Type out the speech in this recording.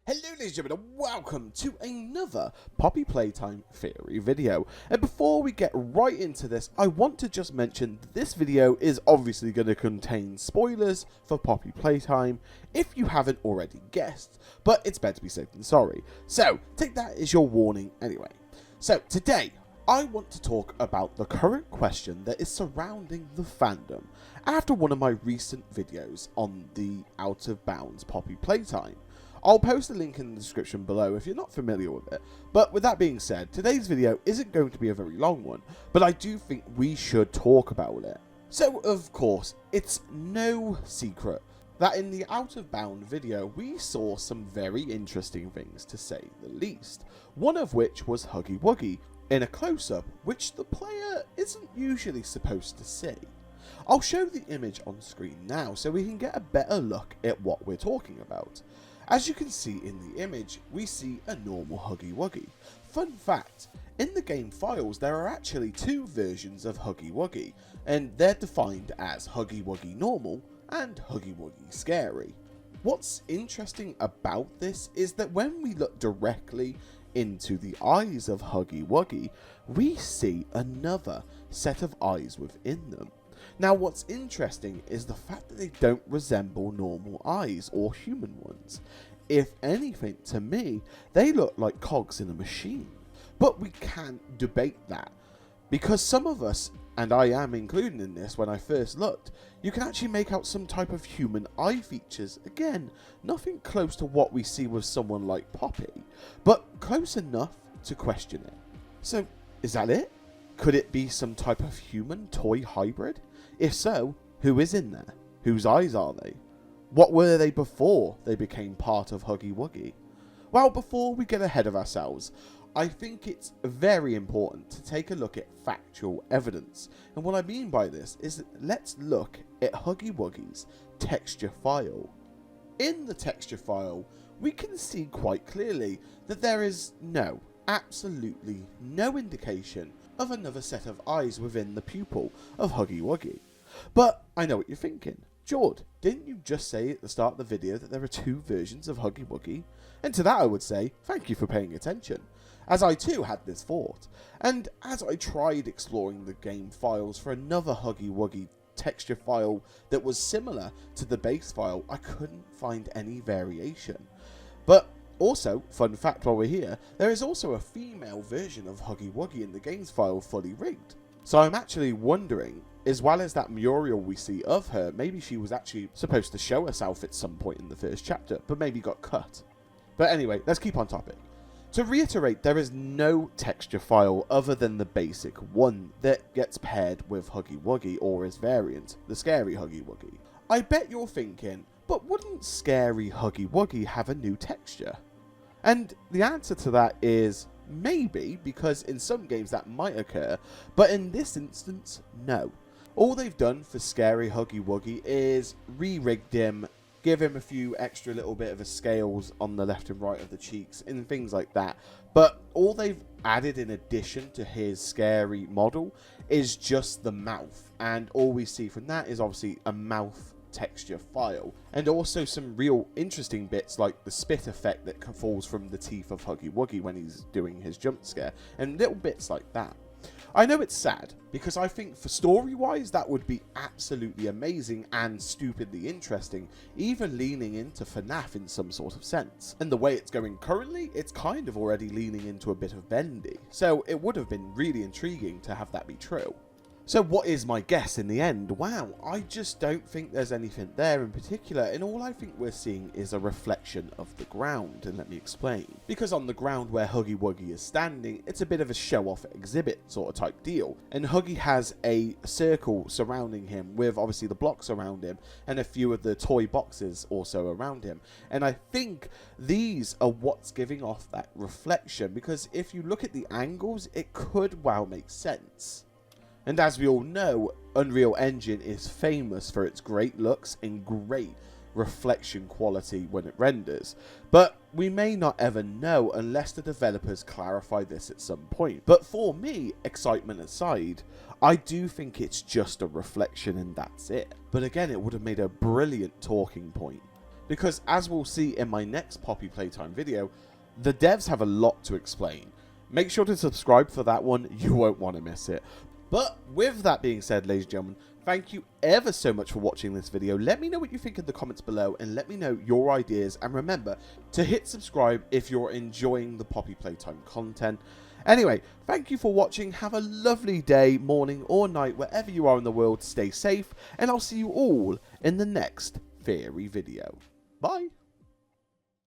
Hello ladies and gentlemen, and welcome to another Poppy Playtime theory video. And before we get right into this, I want to just mention that this video is obviously going to contain spoilers for Poppy Playtime, if you haven't already guessed, but it's better to be safe than sorry. So, take that as your warning anyway. So, today, I want to talk about the current question that is surrounding the fandom after one of my recent videos on the Out of Bounds Poppy Playtime. I'll post a link in the description below if you're not familiar with it. But with that being said, today's video isn't going to be a very long one, but I do think we should talk about it. So, of course, it's no secret that in the Out of Bound video, we saw some very interesting things, to say the least. One of which was Huggy Wuggy in a close-up, which the player isn't usually supposed to see. I'll show the image on screen now so we can get a better look at what we're talking about. As you can see in the image, we see a normal Huggy Wuggy. Fun fact, in the game files there are actually two versions of Huggy Wuggy, and they're defined as Huggy Wuggy Normal and Huggy Wuggy Scary. What's interesting about this is that when we look directly into the eyes of Huggy Wuggy, we see another set of eyes within them. Now what's interesting is the fact that they don't resemble normal eyes or human ones. If anything, to me, they look like cogs in a machine. But we can't debate that, because some of us, and I am included in this when I first looked, you can actually make out some type of human eye features. Again, nothing close to what we see with someone like Poppy, but close enough to question it. So, is that it? Could it be some type of human toy hybrid? If so, who is in there? Whose eyes are they? What were they before they became part of Huggy Wuggy? Well, before we get ahead of ourselves, I think it's very important to take a look at factual evidence. And what I mean by this is that let's look at Huggy Wuggy's texture file. In the texture file, we can see quite clearly that there is absolutely no indication of another set of eyes within the pupil of Huggy Wuggy. But I know what you're thinking. Jord, didn't you just say at the start of the video that there are two versions of Huggy Wuggy? And to that I would say, thank you for paying attention, as I too had this thought. And as I tried exploring the game files for another Huggy Wuggy texture file that was similar to the base file, I couldn't find any variation. But also, fun fact while we're here, there is also a female version of Huggy Wuggy in the games file fully rigged. So I'm actually wondering, as well as that Muriel we see of her, maybe she was actually supposed to show herself at some point in the first chapter, but maybe got cut. But anyway, let's keep on topic. To reiterate, there is no texture file other than the basic one that gets paired with Huggy Wuggy or his variant, the Scary Huggy Wuggy. I bet you're thinking, but wouldn't Scary Huggy Wuggy have a new texture? And the answer to that is maybe, because in some games that might occur, but in this instance, no. All they've done for Scary Huggy Wuggy is re-rigged him, give him a few extra little bit of a scales on the left and right of the cheeks and things like that. But all they've added in addition to his scary model is just the mouth. And all we see from that is obviously a mouth texture file, and also some real interesting bits like the spit effect that falls from the teeth of Huggy Wuggy when he's doing his jump scare, and little bits like that. I know it's sad, because I think for story-wise that would be absolutely amazing and stupidly interesting, even leaning into FNAF in some sort of sense. And the way it's going currently, it's kind of already leaning into a bit of Bendy, so it would have been really intriguing to have that be true. So what is my guess in the end? Wow, I just don't think there's anything there in particular, and all I think we're seeing is a reflection of the ground, and let me explain. Because on the ground where Huggy Wuggy is standing, it's a bit of a show-off exhibit sort of type deal, and Huggy has a circle surrounding him with obviously the blocks around him, and a few of the toy boxes also around him. And I think these are what's giving off that reflection, because if you look at the angles, it could well make sense. And as we all know, Unreal Engine is famous for its great looks and great reflection quality when it renders. But we may not ever know unless the developers clarify this at some point. But for me, excitement aside, I do think it's just a reflection and that's it. But again, it would have made a brilliant talking point. because as we'll see in my next Poppy Playtime video, the devs have a lot to explain. Make sure to subscribe for that one, you won't want to miss it. But with that being said, ladies and gentlemen, thank you ever so much for watching this video. Let me know what you think in the comments below, and let me know your ideas, and remember to hit subscribe if you're enjoying the Poppy Playtime content. Anyway, thank you for watching, have a lovely day, morning or night, wherever you are in the world, stay safe, and I'll see you all in the next Fairy video. Bye!